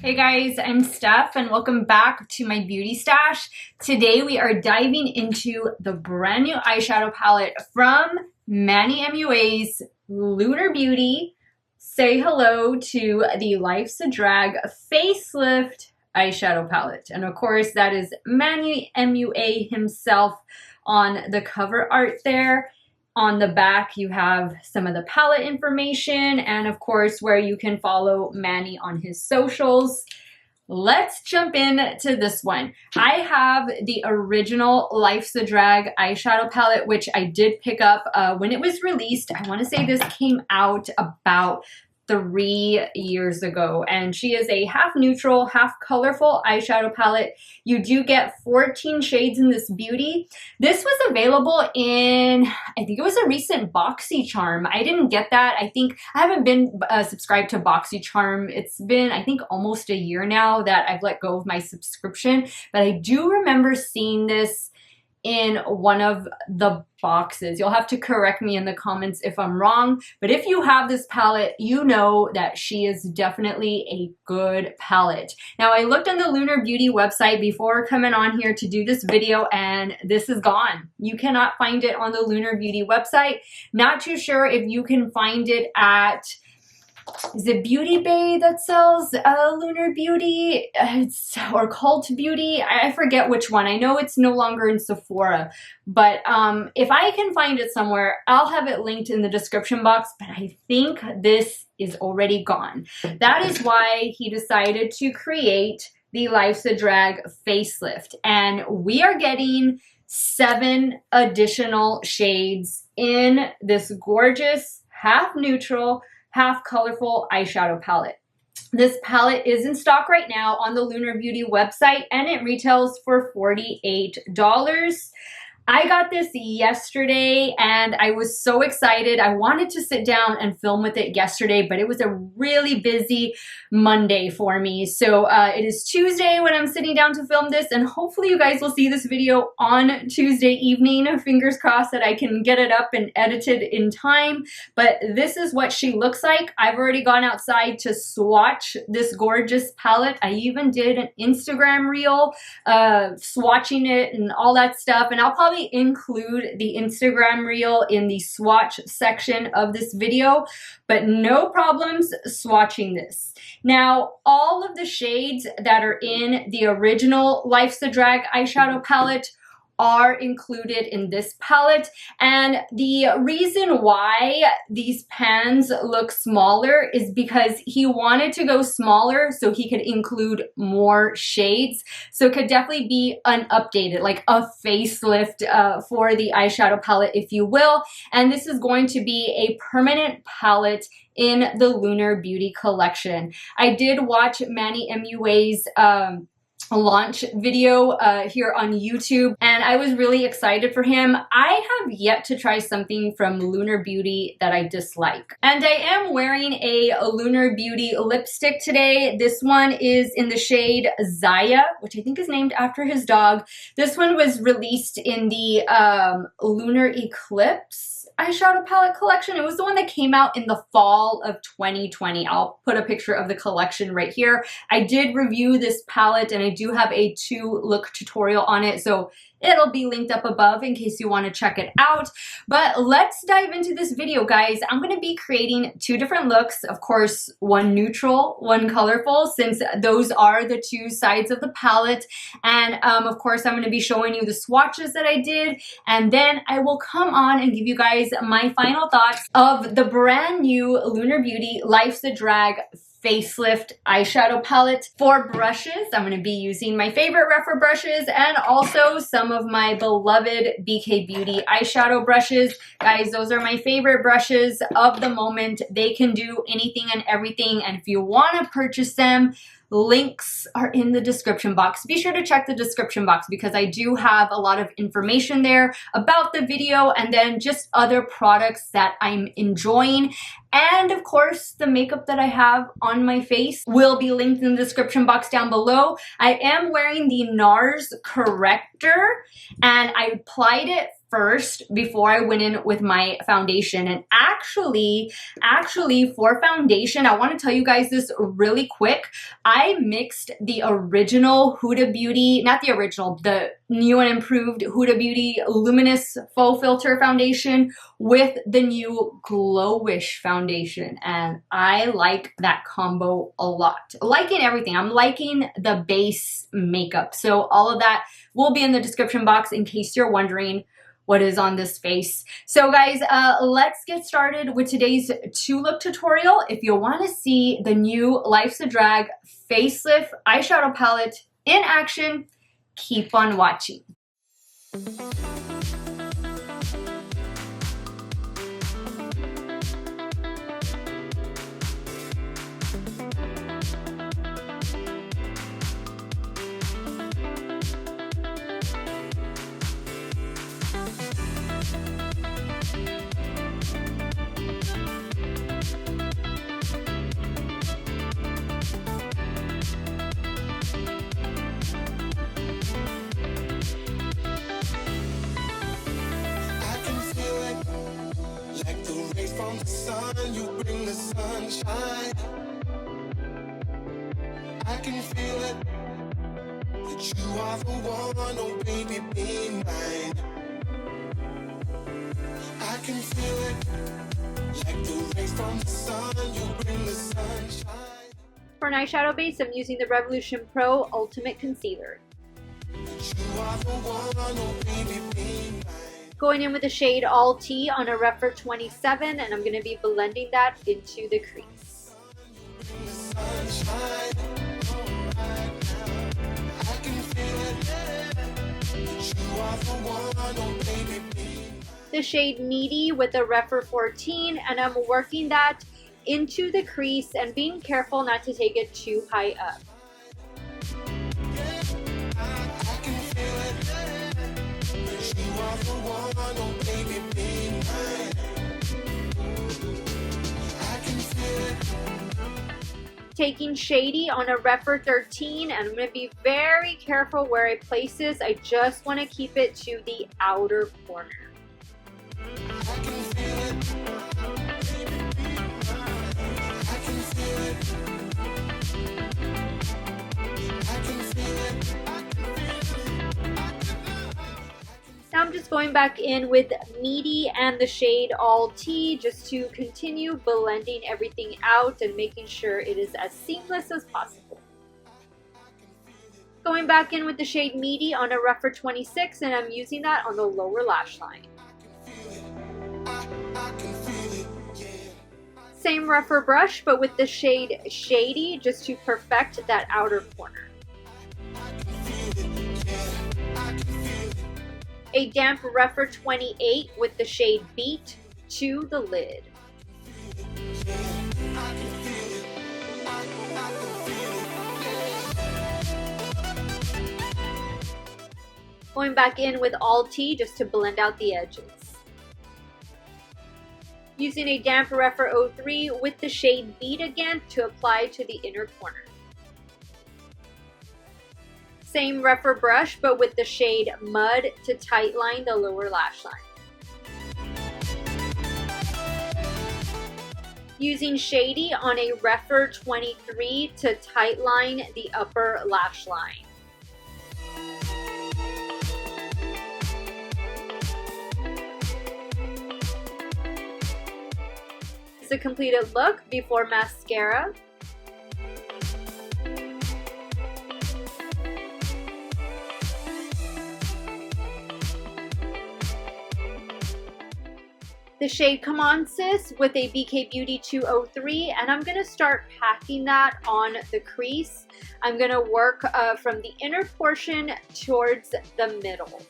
Hey guys, I'm Steph and welcome back to my beauty stash. Today we are diving into the brand new eyeshadow palette from Manny MUA's Lunar Beauty. Say hello to the Life's a Drag Facelift eyeshadow palette. And of course that is Manny MUA himself on the cover art there. On the back, you have some of the palette information and of course where you can follow Manny on his socials. Let's jump into this one. I have the original Life's a Drag eyeshadow palette, which I did pick up when it was released. I want to say this came out about 3 years ago, and she is a half neutral, half colorful eyeshadow palette. You do get 14 shades in this beauty. This was available in, I think it was a recent BoxyCharm. I didn't get that. I think I haven't been subscribed to BoxyCharm. It's been, I think, almost a year now that I've let go of my subscription, but I do remember seeing this in one of the boxes. You'll have to correct me in the comments if I'm wrong, but if you have this palette, you know that she is definitely a good palette. Now, I looked on the Lunar Beauty website before coming on here to do this video, and this is gone. You cannot find it on the Lunar Beauty website. Not too sure if you can find it at, is it Beauty Bay that sells Lunar Beauty? Or Cult Beauty? I forget which one. I know it's no longer in Sephora. But if I can find it somewhere, I'll have it linked in the description box. But I think this is already gone. That is why he decided to create the Life's a Drag Facelift. And we are getting 7 additional shades in this gorgeous, half neutral, half colorful eyeshadow palette. This palette is in stock right now on the Lunar Beauty website and it retails for $48. I got this yesterday and I was so excited. I wanted to sit down and film with it yesterday, but it was a really busy Monday for me. So it is Tuesday when I'm sitting down to film this, and hopefully you guys will see this video on Tuesday evening. Fingers crossed that I can get it up and edited in time. But this is what she looks like. I've already gone outside to swatch this gorgeous palette. I even did an Instagram reel swatching it and all that stuff, and I'll probably include the Instagram reel in the swatch section of this video, but no problems swatching this. Now, all of the shades that are in the original Life's a Drag eyeshadow palette are included in this palette, and the reason why these pans look smaller is because he wanted to go smaller so he could include more shades. So it could definitely be an updated, like a facelift for the eyeshadow palette, if you will. And this is going to be a permanent palette in the Lunar Beauty collection. I did watch Manny MUA's launch video here on YouTube, and I was really excited for him. I have yet to try something from Lunar Beauty that I dislike. And I am wearing a Lunar Beauty lipstick today. This one is in the shade Zaya, which I think is named after his dog. This one was released in the Lunar Eclipse eyeshadow palette collection. It was the one that came out in the fall of 2020. I'll put a picture of the collection right here. I did review this palette and I do have a 2-look tutorial on it, so it'll be linked up above in case you want to check it out. But let's dive into this video, guys. I'm going to be creating 2 different looks. Of course, one neutral, one colorful, since those are the 2 sides of the palette. And of course, I'm going to be showing you the swatches that I did. And then I will come on and give you guys my final thoughts of the brand new Lunar Beauty Life's a Drag Facelift eyeshadow palette. For brushes, I'm going to be using my favorite Rephr brushes and also some of my beloved BK Beauty eyeshadow brushes. Guys, those are my favorite brushes of the moment. They can do anything and everything, and if you want to purchase them, links are in the description box. Be sure to check the description box because I do have a lot of information there about the video and then just other products that I'm enjoying. And of course, the makeup that I have on my face will be linked in the description box down below. I am wearing the NARS Corrector and I applied it first before I went in with my foundation. And actually for foundation, I want to tell you guys this really quick. I mixed the original Huda Beauty, not the original, the new and improved Huda Beauty Luminous Faux Filter Foundation with the new Glowish foundation. And I like that combo a lot. Liking everything. I'm liking the base makeup. So all of that will be in the description box in case you're wondering what is on this face. So guys, let's get started with today's 2-look tutorial. If you want to see the new Life's a Drag Facelift eyeshadow palette in action, keep on watching. From the sun, you bring the sunshine. I can feel it, that you are the one, oh baby, be mine. I can feel it, like the rays from the sun, you bring the sunshine. For an eyeshadow base, I'm using the Revolution Pro Ultimate Concealer. That you are the one, oh baby, be mine. Going in with the shade All Tea on a Rephr 27, and I'm going to be blending that into the crease. The shade Meaty with the Rephr 14, and I'm working that into the crease and being careful not to take it too high up. Taking Shady on a Rephr 13, and I'm going to be very careful where I place this. I just want to keep it to the outer corner. Now I'm just going back in with Meaty and the shade All Tea just to continue blending everything out and making sure it is as seamless as possible. Going back in with the shade Meaty on a Rephr 26, and I'm using that on the lower lash line. Same Rephr brush, but with the shade Shady just to perfect that outer corner. A damp Rephr 28 with the shade Beat to the lid. Going back in with All Tea just to blend out the edges. Using a damp Rephr 03 with the shade Beat again to apply to the inner corner. Same Rephr brush, but with the shade Mud to tightline the lower lash line. Using Shady on a Rephr 23 to tightline the upper lash line. It's a completed look before mascara. The shade Come On Sis with a BK Beauty 203, and I'm going to start packing that on the crease. I'm going to work from the inner portion towards the middle.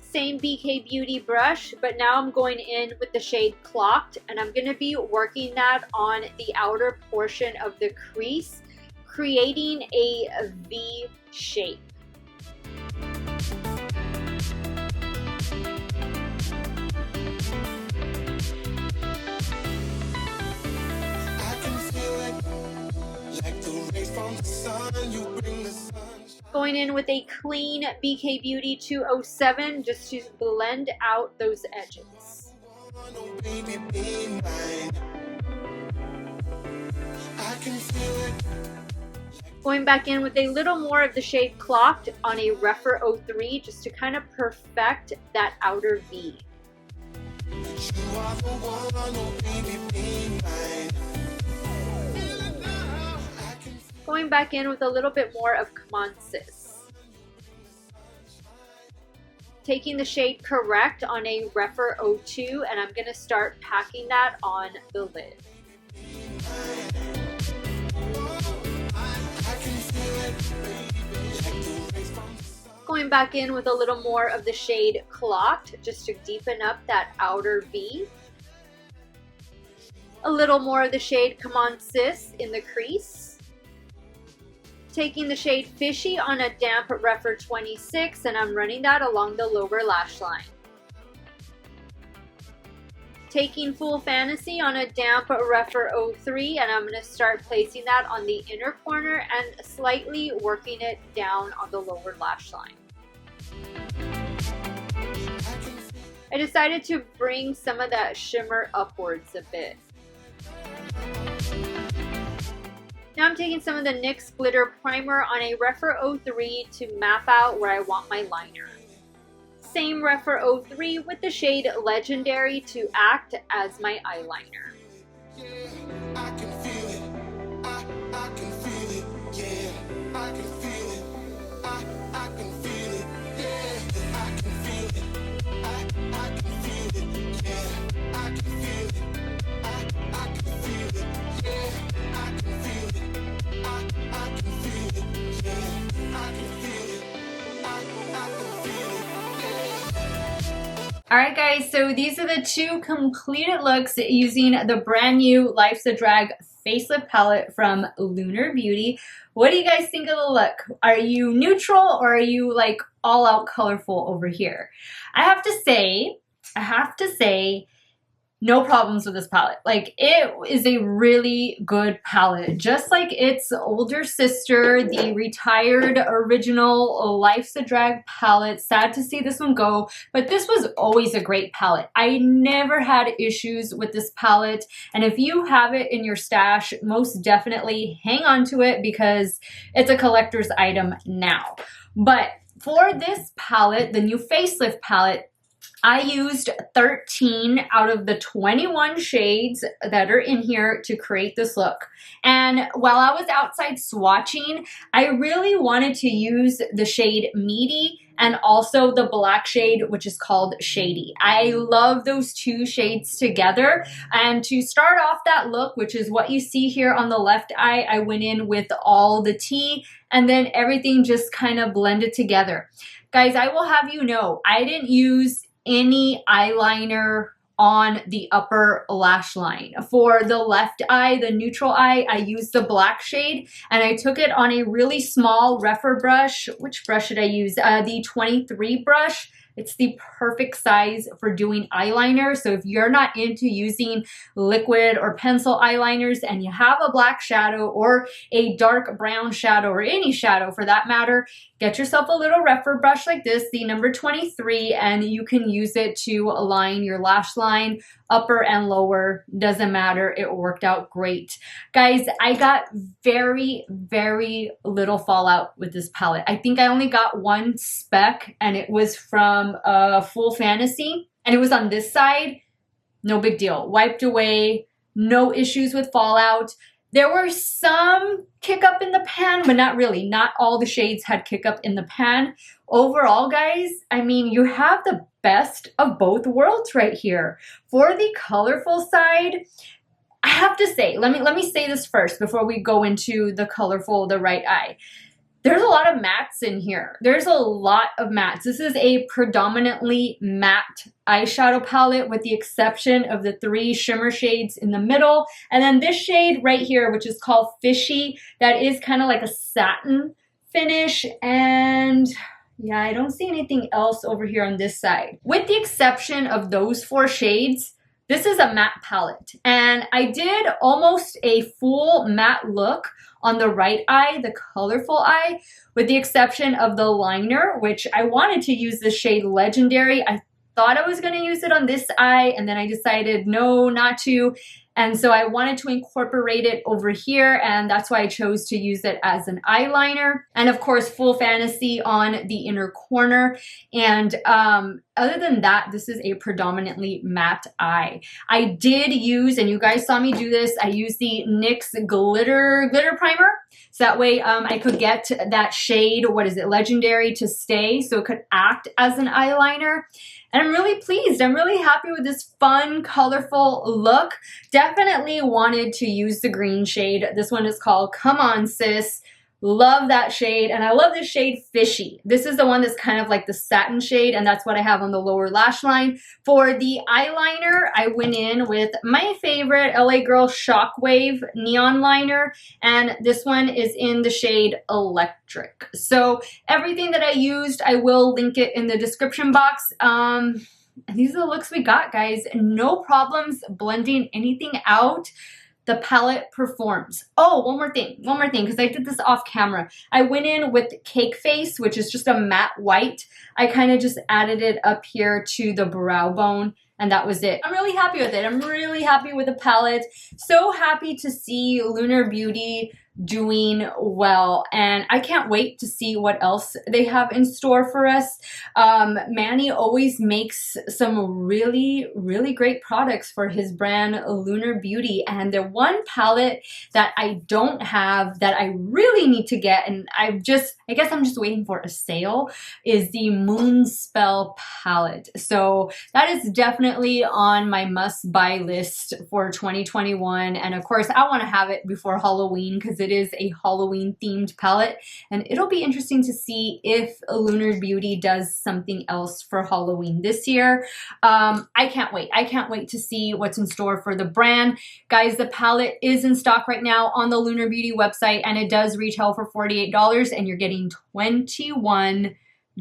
Same BK Beauty brush, but now I'm going in with the shade Clocked, and I'm going to be working that on the outer portion of the crease, creating a V shape. the sun, you bring the sunshine. Going in with a clean BK Beauty 207 just to blend out those edges. Oh, baby, be mine. I can feel it. Going back in with a little more of the shade Clocked on a Rephr 03 just to kind of perfect that outer V. You are the one, oh, baby, be mine. Going back in with a little bit more of Come On Sis. Taking the shade Correct on a Rephr 02, and I'm going to start packing that on the lid. Going back in with a little more of the shade Clocked just to deepen up that outer V. A little more of the shade Come On Sis in the crease. Taking the shade Fishy on a damp Rephr 26, and I'm running that along the lower lash line. Taking Full Fantasy on a damp Rephr 03, and I'm going to start placing that on the inner corner and slightly working it down on the lower lash line. I decided to bring some of that shimmer upwards a bit. Now I'm taking some of the NYX Glitter Primer on a Rephr 03 to map out where I want my liner. Same Rephr 03 with the shade Legendary to act as my eyeliner. I can feel it. I can feel it. Yeah, I can feel it. I can feel it. Yeah, I can feel it. I can feel it. Yeah, I can feel it. I can feel it. Yeah, I can feel it. I can feel it. Yeah, I can feel it. I can feel it. All right, guys, so these are the two completed looks using the brand new Life's a Drag Facelift palette from Lunar Beauty. What do you guys think of the look? Are you neutral or are you like all out colorful over here? I have to say, no problems with this palette. Like, it is a really good palette. Just like its older sister, the retired original Life's a Drag palette. Sad to see this one go, but this was always a great palette. I never had issues with this palette, and if you have it in your stash, most definitely hang on to it because it's a collector's item now. But for this palette, the new Facelift palette, I used 13 out of the 21 shades that are in here to create this look. And while I was outside swatching, I really wanted to use the shade Meaty and also the black shade, which is called Shady. I love those two shades together. And to start off that look, which is what you see here on the left eye, I went in with all the tea and then everything just kind of blended together. Guys, I will have you know, I didn't use any eyeliner on the upper lash line. For the left eye, the neutral eye, I used the black shade and I took it on a really small Rephr brush. Which brush did I use? The 23 brush. It's the perfect size for doing eyeliner. So if you're not into using liquid or pencil eyeliners and you have a black shadow or a dark brown shadow or any shadow for that matter, get yourself a little Rephr brush like this, the number 23, and you can use it to align your lash line, upper and lower, doesn't matter. It worked out great. Guys, I got very, very little fallout with this palette. I think I only got one speck and it was from Full Fantasy and it was on this side. No big deal. Wiped away, no issues with fallout. There were some kick up in the pan, but not really. Not all the shades had kick up in the pan. Overall, guys, I mean, you have the best of both worlds right here. For the colorful side, I have to say, let me say this first before we go into the colorful, the right eye. There's a lot of mattes in here. There's a lot of mattes. This is a predominantly matte eyeshadow palette with the exception of the 3 shimmer shades in the middle. And then this shade right here, which is called Fishy, that is kind of like a satin finish. And yeah, I don't see anything else over here on this side. With the exception of those 4 shades, This is a matte palette, and I did almost a full matte look on the right eye, the colorful eye, with the exception of the liner, which I wanted to use the shade Legendary. I thought I was going to use it on this eye, and then I decided no, not to. And so I wanted to incorporate it over here, and that's why I chose to use it as an eyeliner. And of course, Full Fantasy on the inner corner. And other than that, this is a predominantly matte eye. I did use, and you guys saw me do this, I used the NYX glitter primer. So that way I could get that shade, what is it, Legendary, to stay so it could act as an eyeliner. And I'm really pleased. I'm really happy with this fun, colorful look. Definitely wanted to use the green shade. This one is called Come On Sis. Love that shade, and I love this shade Fishy. This is the one that's kind of like the satin shade, and that's what I have on the lower lash line. For the eyeliner, I went in with my favorite LA Girl Shockwave Neon Liner, and this one is in the shade Electric. So everything that I used, I will link it in the description box. And these are the looks we got, guys. No problems blending anything out. The palette performs. Oh, one more thing, because I did this off camera. I went in with Cake Face, which is just a matte white. I kind of just added it up here to the brow bone, and that was it. I'm really happy with it. I'm really happy with the palette. So happy to see Lunar Beauty doing well, and I can't wait to see what else they have in store for us. Manny always makes some really great products for his brand Lunar Beauty, and the one palette that I don't have that I really need to get, and I guess I'm just waiting for a sale, is the Moonspell palette. So that is definitely on my must buy list for 2021, and of course I want to have it before Halloween because it is a Halloween themed palette, and it'll be interesting to see if Lunar Beauty does something else for Halloween this year. I can't wait. I can't wait to see what's in store for the brand. Guys, the palette is in stock right now on the Lunar Beauty website, and it does retail for $48, and you're getting 21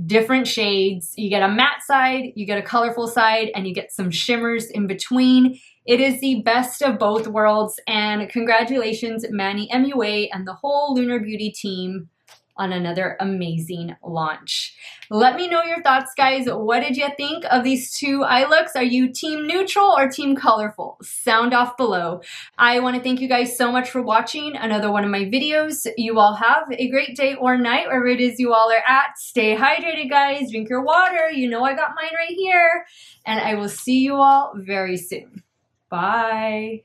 different shades. You get a matte side, you get a colorful side, and you get some shimmers in between. It is the best of both worlds, and congratulations, Manny MUA and the whole Lunar Beauty team on another amazing launch. Let me know your thoughts, guys. What did you think of these two eye looks? Are you team neutral or team colorful? Sound off below. I want to thank you guys so much for watching another one of my videos. You all have a great day or night, wherever it is you all are at. Stay hydrated, guys. Drink your water. You know I got mine right here. And I will see you all very soon. Bye.